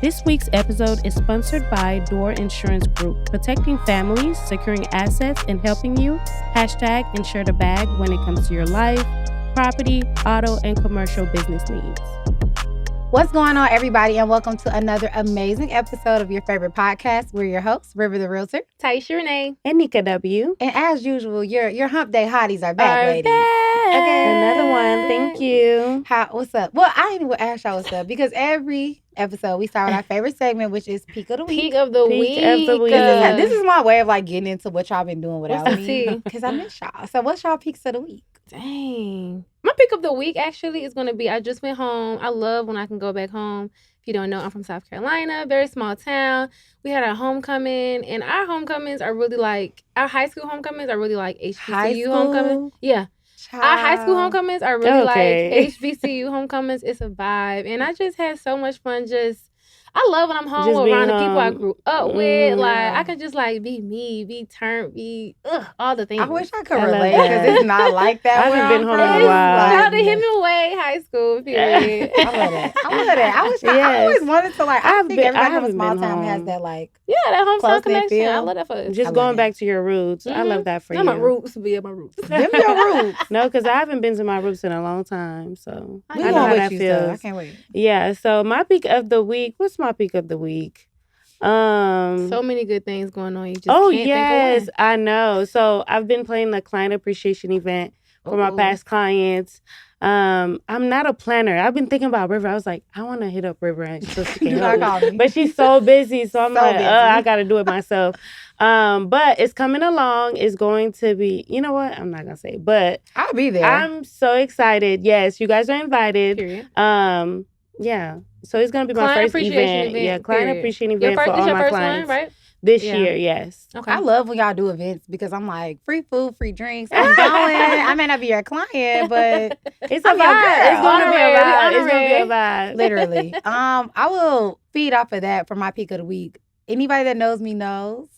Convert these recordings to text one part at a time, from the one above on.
This week's episode is sponsored by Door Insurance Group, protecting families, securing assets, and helping you. #insure the bag when it comes to your life, property, auto, and commercial business needs. What's going on, everybody, and welcome to another amazing episode of your favorite podcast. We're your hosts, River the Realtor, Taisha Renee, and Nika W. And as usual, your hump day hotties are back, ladies. Okay. Another one. Thank you. What's up? Well, I ain't even ask y'all what's up because every episode we start with our favorite segment, which is Peak of the Week. Peak of the Week. This is my way of like getting into what y'all been doing without me because I miss y'all. So what's y'all peaks of the week? Dang. My pick of the week actually is going to be, I just went home. I love when I can go back home. If you don't know, I'm from South Carolina, very small town. We had our homecoming, and our homecomings are really like, our high school homecomings are really like HBCU homecomings. Yeah. Child. Our high school homecomings are really like HBCU homecomings. It's a vibe. And I just had so much fun I love when I'm home around the people I grew up with. Like, I could just, like, be me, be turned, be all the things. I wish I could relate because it's not like that. I haven't been home in a while. Shout out to Hemingway High School, period. I love that. I always wanted to, like, I think everybody from a small town has that, like, that hometown connection. I love that for us. Just going back to your roots. I love that for you. My roots be my roots. Them your roots. No, because I haven't been to my roots in a long time, so I know how that feels. I can't wait. Yeah, so my peak of the week, what's my peak of the week? So many good things going on. You just can't think of one. I know. So I've been playing the client appreciation event for my past clients. I'm not a planner. I've been thinking about River. I was like, I want to hit up River and so she can help me. But she's so busy, so I'm I got to do it myself. But it's coming along. It's going to be, you know what? I'm not gonna say, but I'll be there. I'm so excited. Yes, you guys are invited. Period. Yeah. So it's going to be my first event. Yeah, client appreciation event for all my clients. One, right? This year, yes. Okay. I love when y'all do events because I'm like, free food, free drinks. I'm going. I may not be your client, but it's a vibe. It's going to be a vibe. It's going to be a vibe. Literally. I will feed off of that for my peak of the week. Anybody that knows me knows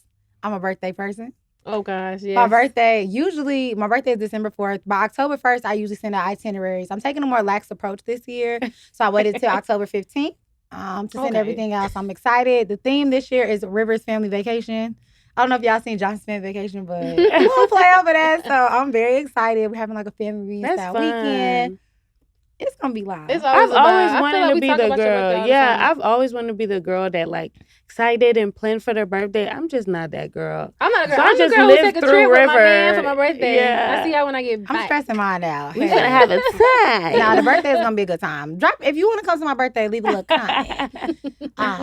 I'm a birthday person. Oh, gosh, yes. My birthday is December 4th. By October 1st, I usually send out itineraries. I'm taking a more lax approach this year, so I waited till October 15th to send everything out. So I'm excited. The theme this year is River's Family Vacation. I don't know if y'all seen Johnson's Family Vacation, but we'll play over that. So I'm very excited. We're having like a family reunion style weekend. It's gonna be live. I've always wanted to be the girl. Yeah, I've always wanted to be the girl that like excited and planned for their birthday. I'm just not that girl. I'm not a girl. So I'm just the girl who take a trip with my man for my birthday. Yeah. I see y'all when I get back. I'm stressing mine out. We're gonna have a time. Nah, the birthday is gonna be a good time. If you want to come to my birthday, leave a little comment.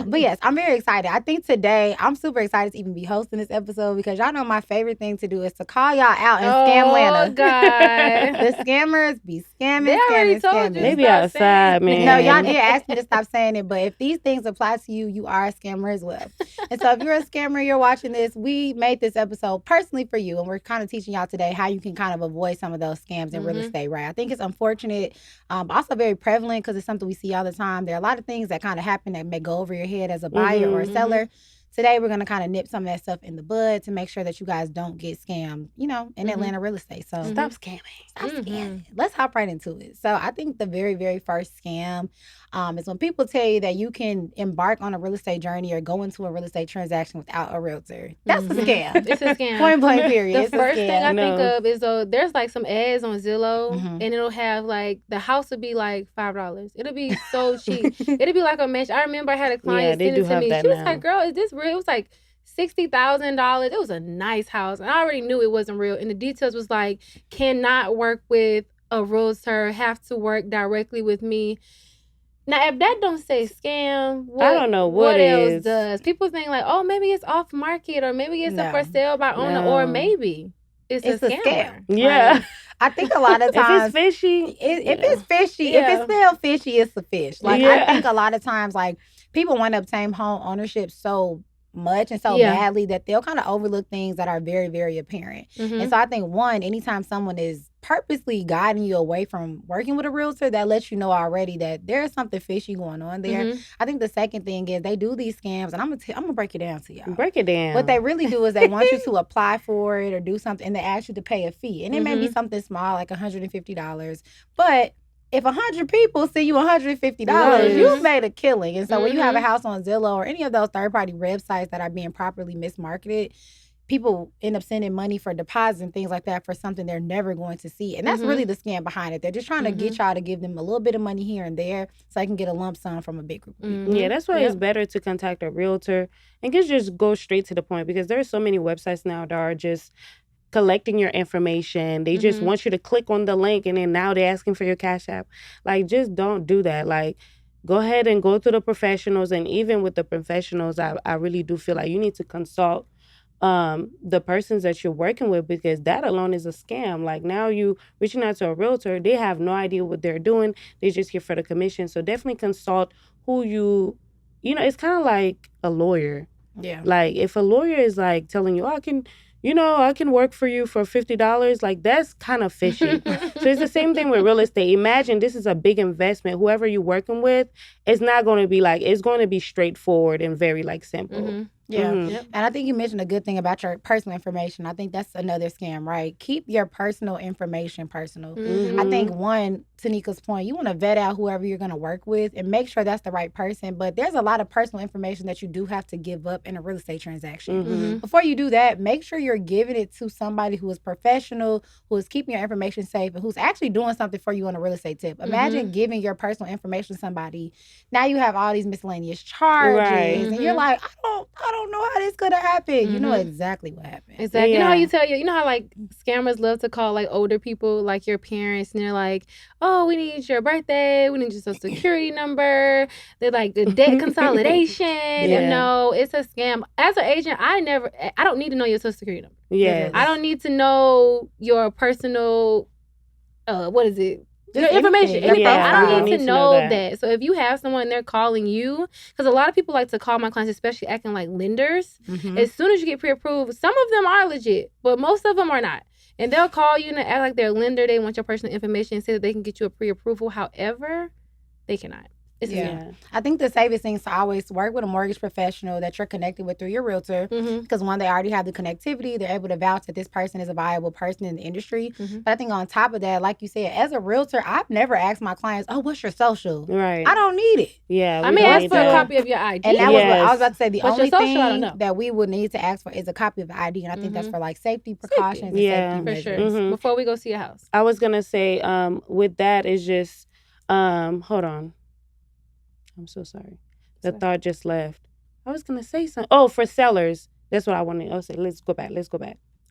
But yes, I'm very excited. I think today I'm super excited to even be hosting this episode because y'all know my favorite thing to do is to call y'all out and scam Lana. Oh God, the scammers be scamming. They already told you. They be outside, man. No, y'all did ask me to stop saying it, but if these things apply to you, you are a scammer as well. And so if you're a scammer, you're watching this, we made this episode personally for you, and we're kind of teaching y'all today how you can kind of avoid some of those scams in real estate, right? I think it's unfortunate, also very prevalent because it's something we see all the time. There are a lot of things that kind of happen that may go over your head as a buyer or a seller. Today, we're going to kind of nip some of that stuff in the bud to make sure that you guys don't get scammed, in Atlanta real estate. So stop scamming. Stop scamming. Let's hop right into it. So I think the very, very first scam is when people tell you that you can embark on a real estate journey or go into a real estate transaction without a realtor. That's a scam. It's a scam. Point blank period. The first thing I think of is there's like some ads on Zillow and it'll have like the house would be like $5. It'll be so cheap. It'll be like a match. I remember I had a client send it to me. She was like, "Girl, is this real?" It was like $60,000. It was a nice house. And I already knew it wasn't real. And the details was like, cannot work with a realtor, have to work directly with me. Now, if that don't say scam, I don't know what else does. People think like, oh, maybe it's off market or maybe it's a for sale by owner or maybe it's a scam. Yeah. Like, I think a lot of times if it's fishy, if it's fishy, if it's still fishy, it's a fish. Like I think a lot of times, like people want to obtain home ownership so much and so badly that they'll kind of overlook things that are very, very apparent. And so I think anytime someone is purposely guiding you away from working with a realtor, that lets you know already that there's something fishy going on there. I think the second thing is they do these scams, and I'm gonna break it down to y'all. Break it down. What they really do is they want you to apply for it or do something, and they ask you to pay a fee, and it may be something small like $150, but if 100 people send you $150, you've made a killing. And so when you have a house on Zillow or any of those third-party websites that are being properly mismarketed, people end up sending money for deposits and things like that for something they're never going to see. And that's really the scam behind it. They're just trying to get y'all to give them a little bit of money here and there so they can get a lump sum from a big group of people. Yeah, that's why it's better to contact a realtor and just go straight to the point, because there are so many websites now that are just collecting your information. They just want you to click on the link, and then now they're asking for your Cash App. Like, just don't do that. Like, go ahead and go to the professionals. And even with the professionals, I really do feel like you need to consult the persons that you're working with, because that alone is a scam. Like, now you reaching out to a realtor, they have no idea what they're doing. They just here for the commission. So definitely consult who you know, it's kind of like a lawyer. Yeah. Like, if a lawyer is like telling you, oh, I can work for you for $50, like, that's kind of fishy. So it's the same thing with real estate. Imagine this is a big investment. Whoever you're working with, it's not going to be like, it's going to be straightforward and very like simple. Yeah. And I think you mentioned a good thing about your personal information. I think that's another scam, right? Keep your personal information personal. I think, one, Tanika's point, you want to vet out whoever you're going to work with and make sure that's the right person. But there's a lot of personal information that you do have to give up in a real estate transaction. Before you do that, make sure you're giving it to somebody who is professional, who is keeping your information safe, and who's actually doing something for you on a real estate tip. Imagine giving your personal information to somebody. Now you have all these miscellaneous charges, and you're like, I don't know how this could have happened. You know exactly what happened. Exactly. You know how you know how like scammers love to call like older people, like your parents, and they're like, oh, we need your birthday, we need your social security number. They're like the debt consolidation. You know, it's a scam. As an agent, I don't need to know your social security number. Yeah. I don't need to know your personal what is it? Your information. Anything. I don't need to know that. So if you have someone they're calling you, because a lot of people like to call my clients, especially acting like lenders. As soon as you get pre-approved, some of them are legit, but most of them are not. And they'll call you and act like they're a lender. They want your personal information and say that they can get you a pre-approval. However, they cannot. I think the safest thing is to always work with a mortgage professional that you're connected with through your realtor, because one, they already have the connectivity. They're able to vouch that this person is a viable person in the industry. But I think on top of that, like you said, as a realtor, I've never asked my clients, oh, what's your social? Right. I don't need it. Yeah. I may ask for a copy of your ID. And that was what I was about to say. The only thing that we would need to ask for is a copy of the ID. And I think that's for like safety precautions and safety measures. For sure. Before we go see a house. I was going to say, with that is just, hold on. I'm so sorry. The thought just left. I was going to say something. Oh, for sellers. That's what I wanted to say. Let's go back.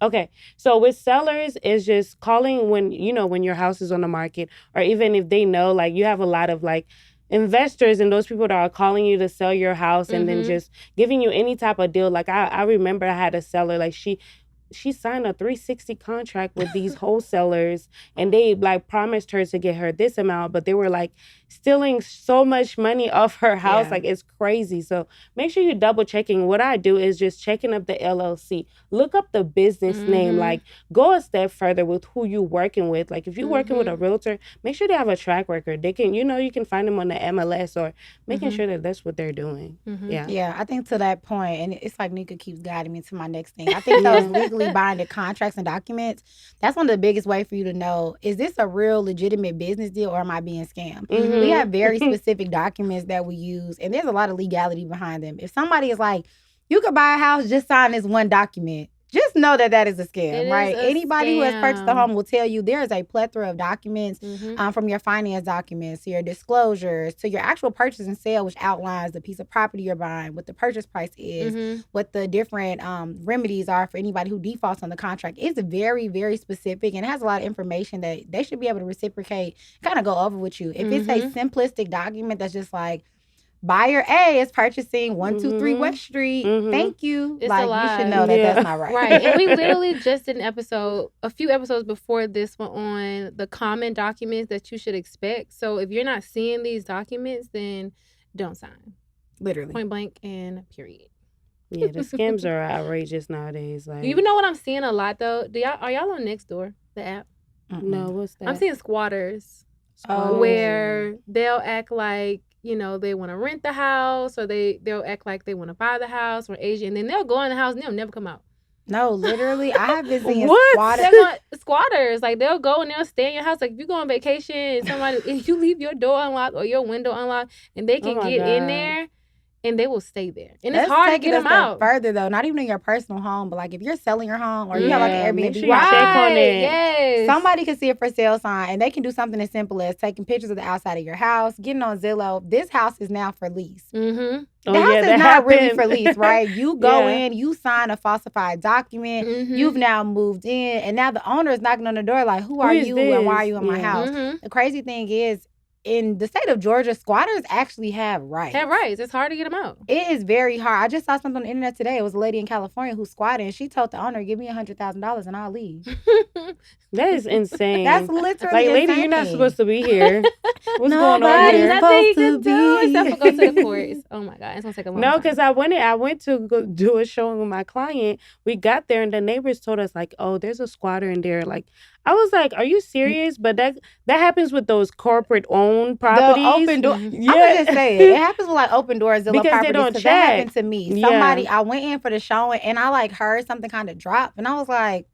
Okay. So with sellers, it's just calling when your house is on the market, or even if they know, like, you have a lot of like investors and those people that are calling you to sell your house and then just giving you any type of deal. Like, I remember I had a seller, like, she signed a 360 contract with these wholesalers, and they like promised her to get her this amount, but they were like stealing so much money off her house. Like, it's crazy. So make sure you're double checking. What I do is just checking up the LLC, look up the business name, like, go a step further with who you're working with. Like, if you're working with a realtor, make sure they have a track record. They can, you can find them on the MLS, or making sure that that's what they're doing. Yeah, I think to that point, and it's like Nika keeps guiding me to my next thing. I think those legally binding contracts and documents, that's one of the biggest ways for you to know, is this a real legitimate business deal, or am I being scammed? We have very specific documents that we use, and there's a lot of legality behind them. If somebody is like, you could buy a house, just sign this one document, just know that that is a scam, right? Anybody who has purchased a home will tell you there is a plethora of documents, from your finance documents to your disclosures to your actual purchase and sale, which outlines the piece of property you're buying, what the purchase price is, what the different remedies are for anybody who defaults on the contract. It's very, very specific, and has a lot of information that they should be able to reciprocate, kind of go over with you. If it's a simplistic document that's just like, buyer A is purchasing 123 West Street. Thank you. It's like, you should know that that's not right. Right. And we literally just did a few episodes before this one, on the common documents that you should expect. So if you're not seeing these documents, then don't sign. Literally. Point blank and period. Yeah, the scams are outrageous nowadays. Like, you know what I'm seeing a lot though? Are y'all on Nextdoor, the app? No, what's that? I'm seeing squatters. Where they'll act like, they want to rent the house, or they'll act like they want to buy the house, or agent, and then they'll go in the house and they'll never come out. No, literally, I have been seeing squatters. Like, they'll go and they'll stay in your house. Like, if you go on vacation and if you leave your door unlocked or your window unlocked, and they can get in there, and they will stay there. And it's hard to get them out. Further though, not even in your personal home, but like if you're selling your home or you have like an Airbnb, sure you check on it. Yes. Somebody can see a for sale sign and they can do something as simple as taking pictures of the outside of your house, getting on Zillow. This house is now for lease. Mm-hmm. The house is not really for lease, right? You go in, you sign a falsified document, you've now moved in, and now the owner is knocking on the door like, who are you and why are you in my house? The crazy thing is, in the state of Georgia, squatters actually have rights. It's hard to get them out. It is very hard. I just saw something on the internet today. It was a lady in California who squatted, and she told the owner, give me $100,000 and I'll leave. That is insane. That's literally like, lady, you're not supposed to be here. What's going on here? Nothing you can do except for go to the courts. Oh my God, it's gonna take a long time. No, because I went to go do a showing with my client. We got there, and the neighbors told us like, "Oh, there's a squatter in there." Like, I was like, "Are you serious?" But that happens with those corporate owned properties. The open door. I'm gonna just say it. It happens with like open doors, Zillow properties. They don't check. That happened to me. Somebody, I went in for the showing, and I like heard something kind of drop, and I was like.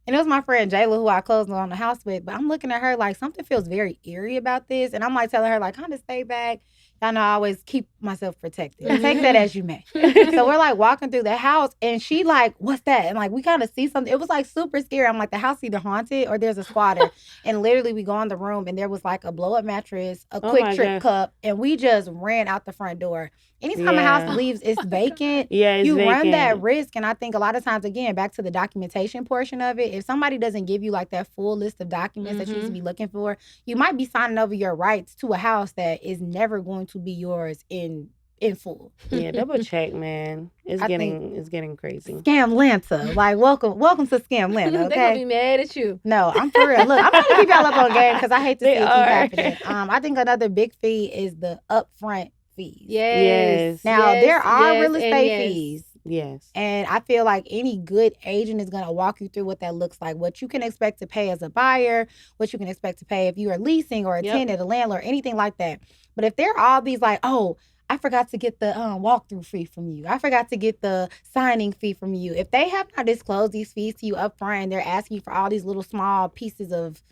And it was my friend Jayla who I closed on the house with. But I'm looking at her like something feels very eerie about this. And I'm like telling her like kind of stay back. Y'all know I always keep myself protected. Take that as you may. So we're like walking through the house and she like, what's that? And like we kind of see something. It was like super scary. I'm like, the house either haunted or there's a squatter. And literally we go in the room and there was like a blow up mattress, a quick trip cup. And we just ran out the front door. Anytime a house leaves, it's vacant. You run that risk. And I think a lot of times, again, back to the documentation portion of it, if somebody doesn't give you like that full list of documents that you need to be looking for, you might be signing over your rights to a house that is never going to be yours in full. Yeah, double check, man. It's getting crazy. Scamlanta. Like, welcome to Scamlanta, okay? They're going to be mad at you. No, I'm for real. Look, I'm trying to keep y'all up on game because I hate to see it keep happening. I think another big fee is the upfront fees. Yes. Now, there are real estate fees. Yes. And I feel like any good agent is going to walk you through what that looks like, what you can expect to pay as a buyer, what you can expect to pay if you are leasing or a tenant, a landlord, anything like that. But if there are all these like, oh, I forgot to get the walkthrough fee from you. I forgot to get the signing fee from you. If they have not disclosed these fees to you up front and they're asking you for all these little small pieces of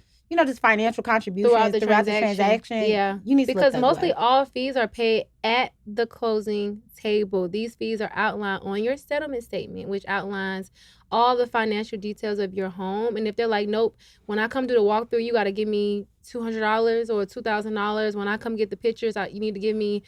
just financial contributions throughout the transaction. Yeah. You need to because mostly all fees are paid at the closing table. These fees are outlined on your settlement statement, which outlines all the financial details of your home. And if they're like, nope, when I come do the walkthrough, you got to give me $200 or $2,000. When I come get the pictures, you need to give me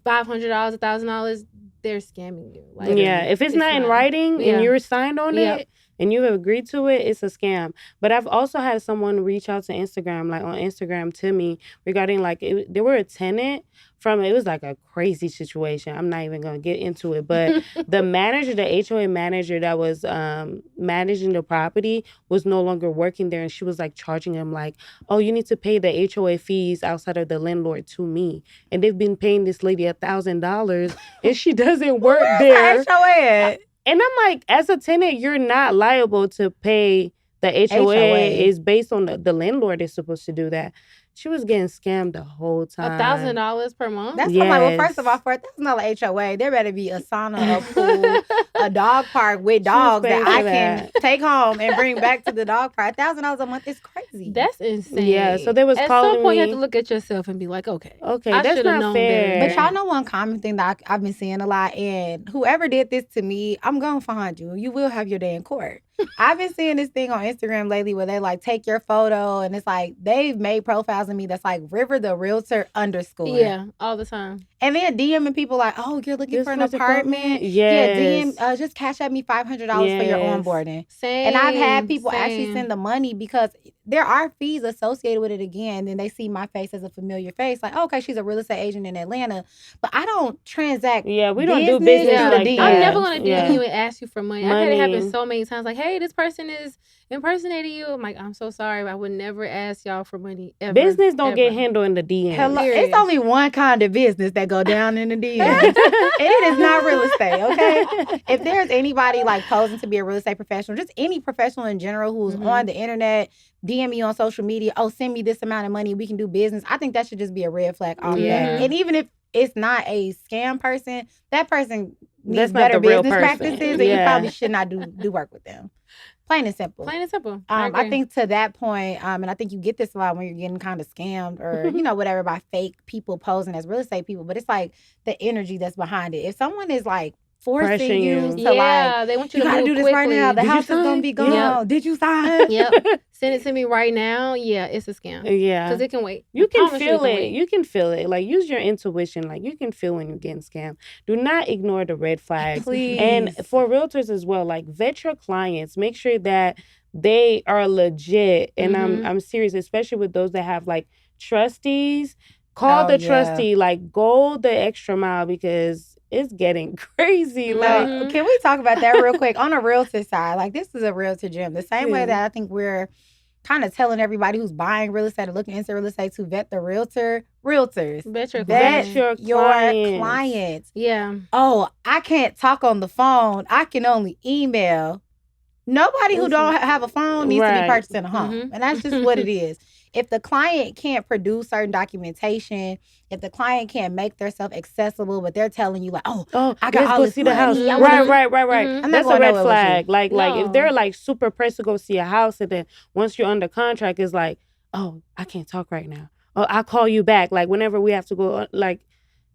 $500, $1,000. They're scamming you. Like, if it's not in writing and you're signed on it, and you have agreed to it, it's a scam. But I've also had someone reach out to Instagram, like on Instagram to me regarding like, they were a tenant it was like a crazy situation. I'm not even going to get into it. But the manager, the HOA manager that was managing the property was no longer working there. And she was like charging him like, oh, you need to pay the HOA fees outside of the landlord to me. And they've been paying this lady $1,000 and she doesn't work there. HOA? And I'm like, as a tenant, you're not liable to pay the HOA. Is based on the landlord is supposed to do that. She was getting scammed the whole time. $1,000 per month? That's like, well, first of all, for $1,000 HOA, there better be a sauna, a pool, a dog park with dogs that I can take home and bring back to the dog park. $1,000 a month is crazy. That's insane. Yeah, so they was calling me. At some point, you have to look at yourself and be like, okay, that's not fair. But y'all know one common thing that I've been seeing a lot, and whoever did this to me, I'm going to find you. You will have your day in court. I've been seeing this thing on Instagram lately where they like take your photo and it's like they've made profiles of me that's like River the Realtor _ Yeah, all the time. And then DMing people like, oh, you're looking for an apartment? Yes. Yeah, DM, just cash at me $500 for your onboarding. Same. And I've had people actually send the money because there are fees associated with it again. Then they see my face as a familiar face. Like, okay, she's a real estate agent in Atlanta. But I don't transact. Yeah, we don't do business like that. I'm never going to DM you and ask you for money. I've had it happen so many times. Like, hey, this person is impersonating you. I'm like, I'm so sorry, but I would never ask y'all for money ever. Business don't get handled in the DM. It's only one kind of business that go down in the DM. And it is not real estate, okay? If there's anybody like posing to be a real estate professional, just any professional in general who's on the internet, DM me on social media, oh, send me this amount of money, we can do business. I think that should just be a red flag off that. And even if it's not a scam person, that person needs better business practices, then you probably should not do work with them. Plain and simple. Plain and simple. I think to that point, and I think you get this a lot when you're getting kind of scammed or, whatever, by fake people posing as real estate people. But it's like the energy that's behind it. If someone is like forcing you to they want you to gotta do this quickly. Right now. The house is gonna be gone. Yep. Did you sign? Yep. Send it to me right now. Yeah, it's a scam. Yeah. Because it can wait. You can feel it. You can feel it. Like, use your intuition. Like, you can feel when you're getting scammed. Do not ignore the red flags. Please. And for realtors as well, like, vet your clients. Make sure that they are legit. And I'm serious, especially with those that have like trustees. Call the trustee. Like, go the extra mile because it's getting crazy. Like, can we talk about that real quick? On a realtor side, like, this is a realtor gym. The same way that I think we're kind of telling everybody who's buying real estate or looking into real estate to vet the realtors. Vet your clients. Yeah. Oh, I can't talk on the phone. I can only email. Nobody who don't have a phone needs to be purchasing a home. And that's just what it is. If the client can't produce certain documentation, if the client can't make themselves accessible, but they're telling you like, oh, I got all this see the house. Right. That's a red flag. Like if they're like super pressed to go see a house, and then once you're under contract, it's like, oh, I can't talk right now. Oh, I'll call you back. Like whenever we have to go, like,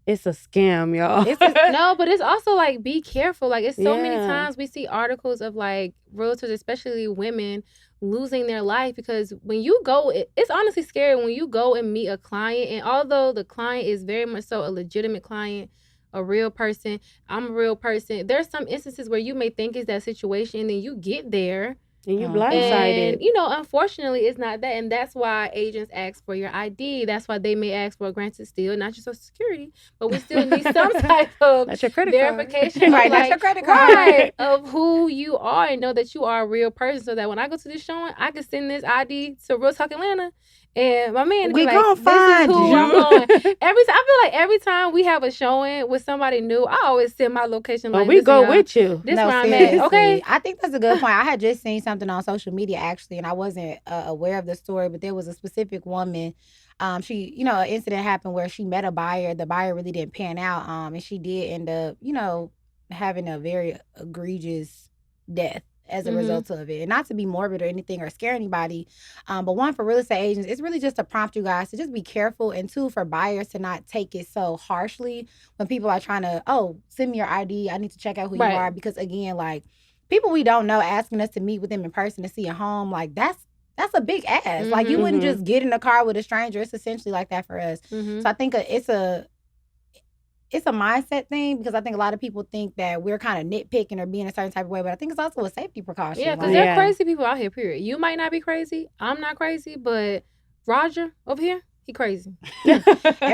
it's a scam, y'all. No, but it's also like, be careful. Like, it's so many times we see articles of like realtors, especially women, losing their life because when you go, it's honestly scary when you go and meet a client. And although the client is very much so a legitimate client, a real person, I'm a real person, there's some instances where you may think it's that situation and then you get there. And you blindsided. And, unfortunately, it's not that. And that's why agents ask for your ID. That's why they may ask for, granted, still, not your Social Security, but we still need some type of that's your credit verification. Card. Right, that's your credit card. Right, of who you are and know that you are a real person so that when I go to this showing, I can send this ID to Real Talk Atlanta. And my man, we like, gonna find you. I'm going. I feel like every time we have a showing with somebody new, I always send my location. Like, we go with you. This where I'm at. Okay. I think that's a good point. I had just seen something on social media actually, and I wasn't aware of the story, but there was a specific woman. She, an incident happened where she met a buyer. The buyer really didn't pan out. And she did end up, having a very egregious death as a result of it. And not to be morbid or anything or scare anybody, but one, for real estate agents, it's really just to prompt you guys to just be careful, and two, for buyers to not take it so harshly when people are trying to, send me your ID, I need to check out who you are, because again, like, people we don't know asking us to meet with them in person to see a home, like, that's a big ask. Like, you wouldn't just get in a car with a stranger. It's essentially like that for us. So I think it's a mindset thing, because I think a lot of people think that we're kind of nitpicking or being a certain type of way, but I think it's also a safety precaution. Yeah, because there are crazy people out here, period. You might not be crazy. I'm not crazy, but Roger over here, he crazy. And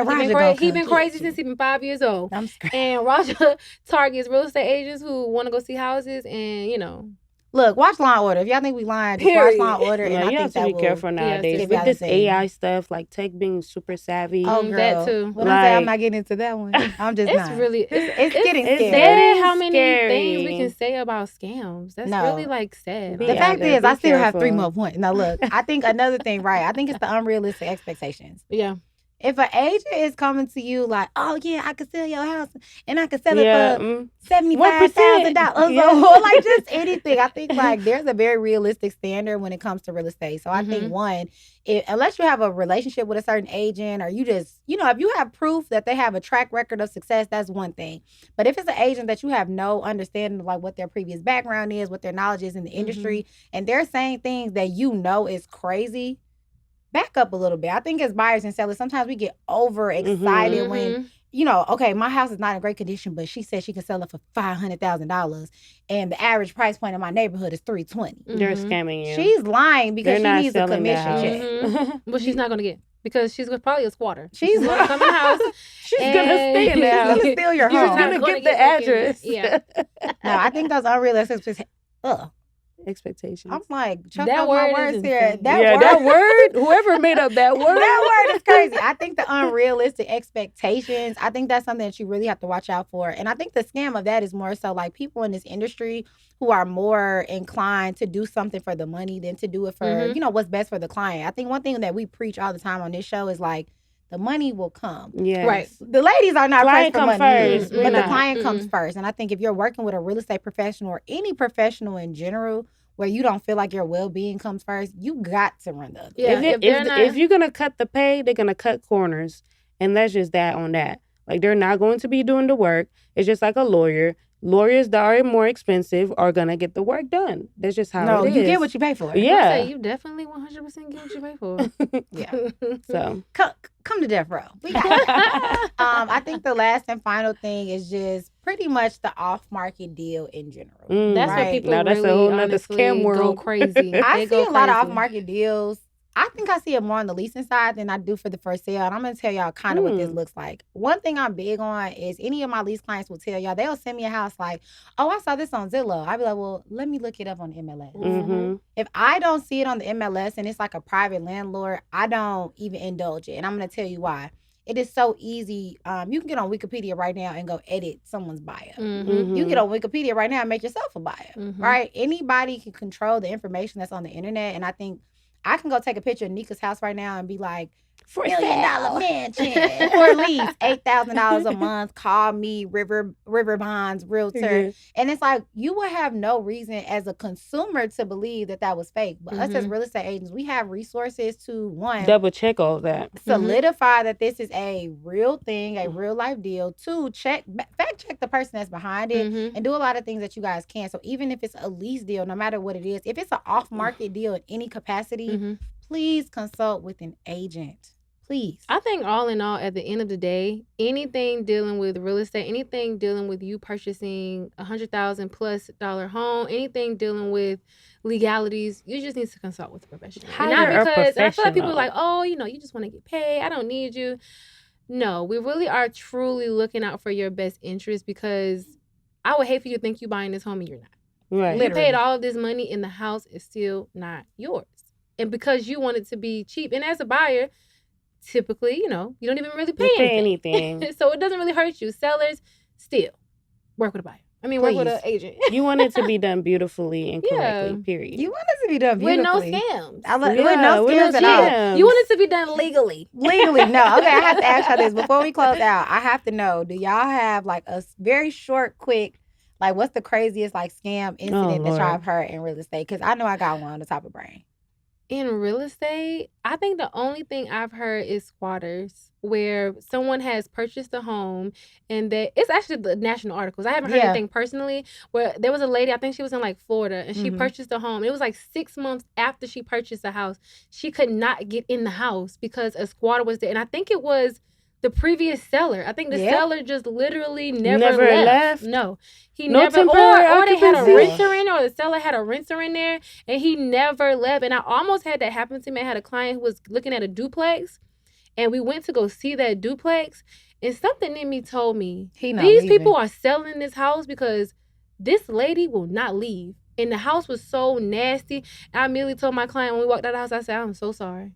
Roger he been crazy since he been 5 years old. And Roger targets real estate agents who want to go see houses and, Look, watch Law and Order. If y'all think we lying, just watch Law and Order. And I you think have to be careful nowadays with this AI stuff, like tech being super savvy. Oh, girl. That too. When I say I'm not getting into that one, I'm just not. It's getting scary. Sad how many things we can say about scams. That's really like sad. The fact is, I still have 3 more points. Now, look, I think another thing, right? I think it's the unrealistic expectations. Yeah. If an agent is coming to you like, oh, yeah, I can sell your house and I can sell it for $75,000 or like just anything. I think like there's a very realistic standard when it comes to real estate. So I think one, unless you have a relationship with a certain agent or you just, if you have proof that they have a track record of success, that's one thing. But if it's an agent that you have no understanding of like what their previous background is, what their knowledge is in the industry, and they're saying things that is crazy, back up a little bit. I think as buyers and sellers, sometimes we get overexcited when, okay, my house is not in great condition, but she said she can sell it for $500,000, and the average price point in my neighborhood is $320,000. They're scamming you. She's lying because she needs a commission check. Well, she's not gonna get, because she's probably a squatter. She's gonna come in the house. She's gonna stay in the house. She's gonna steal your home. She's gonna get the address. Yeah. No, I think those unrealistic. Expectations. I'm like, chuck that up word my words is here. That word, whoever made up that word. That word is crazy. I think the unrealistic expectations, I think that's something that you really have to watch out for. And I think the scam of that is more so like people in this industry who are more inclined to do something for the money than to do it for, what's best for the client. I think one thing that we preach all the time on this show is like, the money will come. Yes. Right. The ladies are not Client pressed for come money, first. but We're the not. client comes first. And I think if you're working with a real estate professional or any professional in general, where you don't feel like your well-being comes first, you got to run the other. Yeah, If you're gonna cut the pay, they're gonna cut corners, and that's just that on that. Like, they're not going to be doing the work. It's just like a lawyer. Lawyers that are more expensive are gonna get the work done. That's just how it is. No, you get what you pay for. Yeah, you definitely 100% get what you pay for. Yeah. So come to death row. I think the last and final thing is just pretty much the off-market deal in general. That's right? what people Now that's a really whole nother honestly scam go world. crazy. I see a lot of off-market deals. I think I see it more on the leasing side than I do for the for sale. And I'm going to tell y'all kind of what this looks like. One thing I'm big on is any of my lease clients will tell y'all, they'll send me a house like, oh, I saw this on Zillow. I'll be like, well, let me look it up on the MLS. Mm-hmm. If I don't see it on the MLS and it's like a private landlord, I don't even indulge it. And I'm going to tell you why. It is so easy. You can get on Wikipedia right now and go edit someone's bio. Mm-hmm. You can get on Wikipedia right now and make yourself a bio, Mm-hmm. right? Anybody can control the information that's on the internet. And I think I can go take a picture of Nika's house right now and be like, $1 million mansion for lease, $8,000 a month. Call me River Bonds Realtor. Yeah. And it's like, you will have no reason as a consumer to believe that that was fake. But us as real estate agents, we have resources to, one, double check all that. solidify that this is a real thing, a real life deal. Two, fact check the person that's behind it, and do a lot of things that you guys can. So even if it's a lease deal, no matter what it is, if it's an off-market deal in any capacity, please consult with an agent. Please. I think all in all, at the end of the day, anything dealing with real estate, anything dealing with you purchasing $100,000+ home, anything dealing with legalities, you just need to consult with a professional. Hire a because I feel like people professional. are like, oh, you just want to get paid. I don't need you. No, we really are truly looking out for your best interest, because I would hate for you to think you're buying this home and you're not. Right. You paid all of this money and the house is still not yours. And because you want it to be cheap, and as a buyer, typically, you don't even really pay anything. So it doesn't really hurt you. Sellers, still, work with a buyer. Work with an agent. You want it to be done beautifully and correctly, period. You want it to be done beautifully. With no scams. With no scams at all. You want it to be done legally. Legally, no. Okay, I have to ask y'all this. Before we close out, I have to know, do y'all have like a very short, quick, like what's the craziest like scam incident that y'all have heard in real estate? Because I know I got one on the top of brain. In real estate, I think the only thing I've heard is squatters, where someone has purchased a home and it's actually the national articles. I haven't heard anything personally, where there was a lady, I think she was in like Florida, and she purchased a home. It was like 6 months after she purchased the house. She could not get in the house because a squatter was there. And I think it was the previous seller. I think the seller just literally never left. No. He never, or they had a renter in there, or the seller had a renter in there, and he never left. And I almost had that happen to me. I had a client who was looking at a duplex, and we went to go see that duplex, and something in me told me, these people are selling this house because this lady will not leave. And the house was so nasty. I immediately told my client when we walked out of the house, I said, I'm so sorry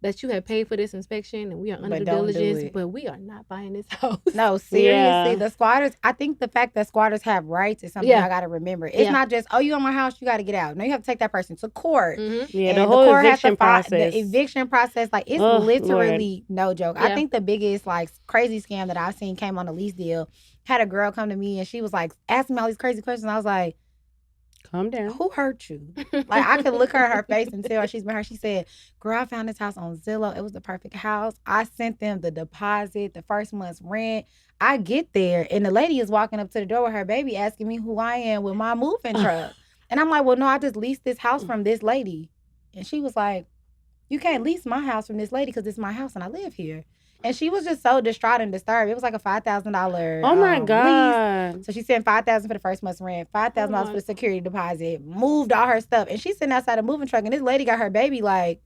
that you have paid for this inspection and we are under diligence, but we are not buying this house. No, seriously. The squatters, I think the fact that squatters have rights is something I got to remember. It's not just, oh, you on my house, you got to get out. No, you have to take that person to court. Yeah, the whole eviction process. The eviction process, like it's literally no joke. I think the biggest like crazy scam that I've seen came on a lease deal. Had a girl come to me and she was like asking me all these crazy questions. I was like, calm down. Who hurt you? Like, I could look her in her face and tell her she's been hurt. She said, girl, I found this house on Zillow. It was the perfect house. I sent them the deposit, the first month's rent. I get there, and the lady is walking up to the door with her baby asking me who I am with my moving truck. And I'm like, well, no, I just leased this house from this lady. And she was like, you can't lease my house from this lady because it's my house and I live here. And she was just so distraught and disturbed. It was like a $5,000 oh my God. lease. So she sent $5,000 for the first month's rent, $5,000 for the security deposit, moved all her stuff. And she's sitting outside a moving truck, and this lady got her baby like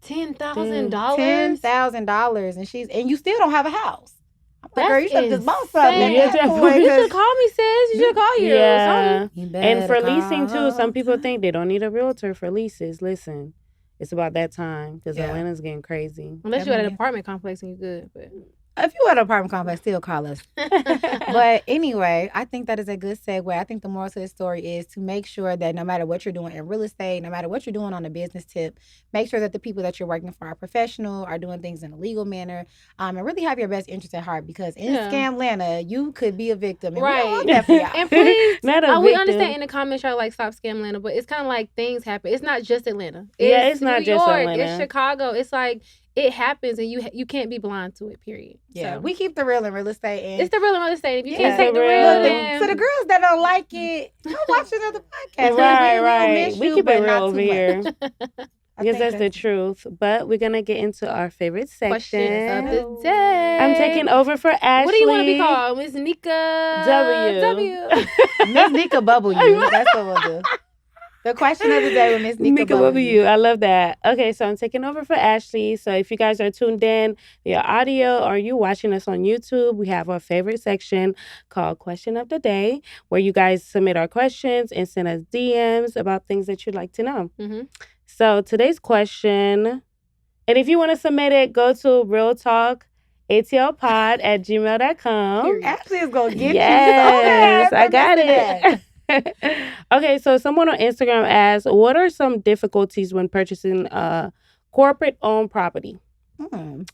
$10,000. $10,000. And you still don't have a house. I'm like, girl, you should have just bought something. You should call me, sis. You should call you. Yeah. And for leasing too, some people think they don't need a realtor for leases. Listen. It's about that time because Atlanta's getting crazy. Unless you're at an apartment complex and you're good. But If you at an apartment complex, still call us. But anyway, I think that is a good segue. I think the moral to the story is to make sure that no matter what you're doing in real estate, no matter what you're doing on a business tip, make sure that the people that you're working for are professional, are doing things in a legal manner, and really have your best interest at heart. Because in Scamlana, you could be a victim, and we don't want that for y'all. And please, we understand in the comments y'all like stop Scamlana, but it's kind of like things happen. It's not just Atlanta. It's not New just York, Atlanta. It's Chicago. It's like it happens, and you can't be blind to it. Period. Yeah, so. we keep the real in real estate. And it's the real in real estate. If you can't take the real, so the girls that don't like it, go watch another podcast. Right. We keep it real over here. Because that's the truth. But we're going to get into our favorite section. Questions of the day. I'm taking over for Ashley. What do you want to be called? Miss Nika W. Miss Nika Bubble You. That's what we'll do. The question of the day with Miss Nika Bubble You. I love that. Okay, so I'm taking over for Ashley. So if you guys are tuned in via audio or you watching us on YouTube, we have our favorite section called Question of the Day, where you guys submit our questions and send us DMs about things that you'd like to know. Mm-hmm. So today's question, and if you want to submit it, go to realtalkatlpod@gmail.com. Ashley is going to get yes, I got it. Okay, so someone on Instagram asked, what are some difficulties when purchasing corporate-owned property?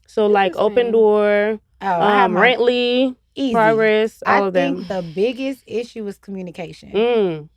So like Open Door, Rently, Progress, all of them. I think the biggest issue is communication.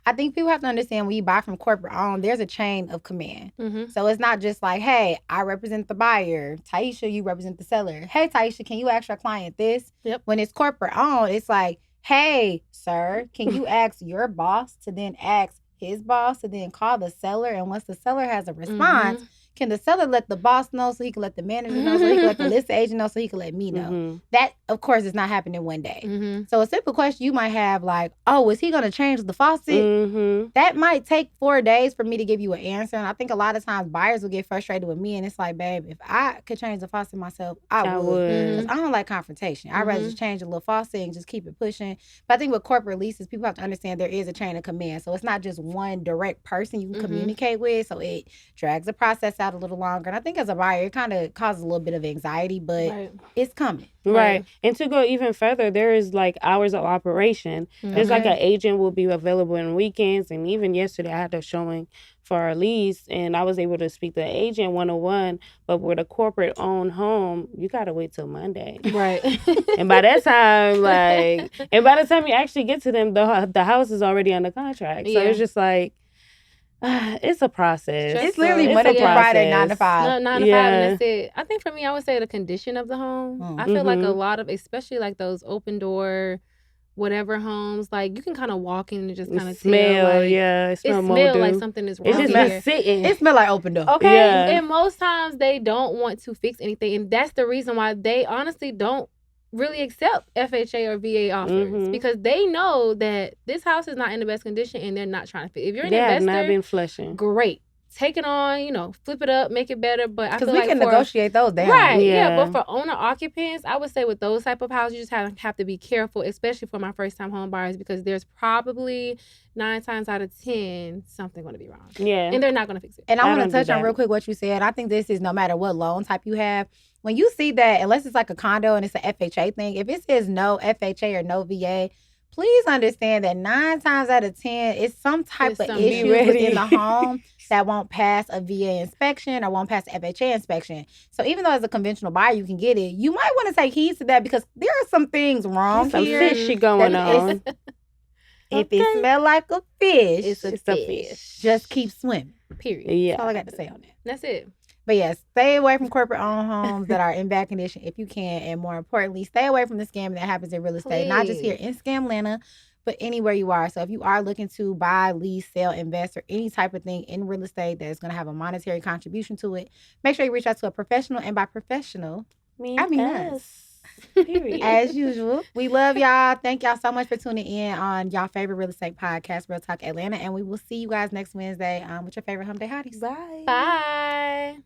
I think people have to understand when you buy from corporate owned, there's a chain of command. Mm-hmm. So it's not just like, hey, I represent the buyer. Taisha, you represent the seller. Hey, Taisha, can you ask your client this? Yep. When it's corporate owned, it's like, hey, sir, can you ask your boss to then ask his boss to then call the seller? And once the seller has a response, can the seller let the boss know so he can let the manager know so he can let the list agent know so he can let me know? That, of course, is not happening one day. So a simple question you might have like, oh, is he going to change the faucet? That might take 4 days for me to give you an answer. And I think a lot of times buyers will get frustrated with me. And it's like, babe, if I could change the faucet myself, I would. 'Cause I don't like confrontation. I'd rather just change a little faucet and just keep it pushing. But I think with corporate leases, people have to understand there is a chain of command. So it's not just one direct person you can communicate with. So it drags the process out a little longer. And I think as a buyer, it kind of causes a little bit of anxiety, but it's coming. Right. And to go even further, there is like hours of operation. There's like an agent will be available on weekends. And even yesterday, I had a showing for our lease and I was able to speak to the agent 101. But with a corporate owned home, you got to wait till Monday. Right. And by that time, and by the time you actually get to them, the house is already under contract. So it's just like, it's a process. It's literally Monday to Friday, 9 to 5. 9 to 5, and that's it. I think for me, I would say the condition of the home. I feel like a lot of, especially like those open door, whatever homes, like you can kind of walk in and just kind of smell. Like, it smells like something is wrong. It's just sitting. It smells like open door. Okay, and most times they don't want to fix anything, and that's the reason why they honestly don't really accept FHA or VA offers because they know that this house is not in the best condition and they're not trying to fit. If you're an investor, not been flushing. Great. Take it on, flip it up, make it better. But I feel like we can negotiate those down. Right, yeah. But for owner occupants, I would say with those type of houses, you just have to be careful, especially for my first time home buyers, because there's probably 9 times out of 10 something going to be wrong. Yeah, and they're not going to fix it. And I want to touch on real quick what you said. I think this is no matter what loan type you have. When you see that, unless it's like a condo and it's an FHA thing, if it says no FHA or no VA, please understand that 9 times out of 10, it's some type of issue within the home that won't pass a VA inspection or won't pass the FHA inspection. So even though as a conventional buyer you can get it, you might want to take heed to that because there are some things wrong here. Some fishy going on. If it smells like a fish, it's a fish. Just keep swimming. Period. Yeah. That's all I got to say on that. That's it. But yes, stay away from corporate-owned homes that are in bad condition if you can. And more importantly, stay away from the scam that happens in real estate. Please. Not just here in Scamlana, but anywhere you are. So if you are looking to buy, lease, sell, invest, or any type of thing in real estate that is going to have a monetary contribution to it, make sure you reach out to a professional. And by professional, I mean us. Period. As usual, we love y'all. Thank y'all so much for tuning in on y'all favorite real estate podcast, Real Talk Atlanta. And we will see you guys next Wednesday with your favorite Hump Day Hotties. Bye. Bye.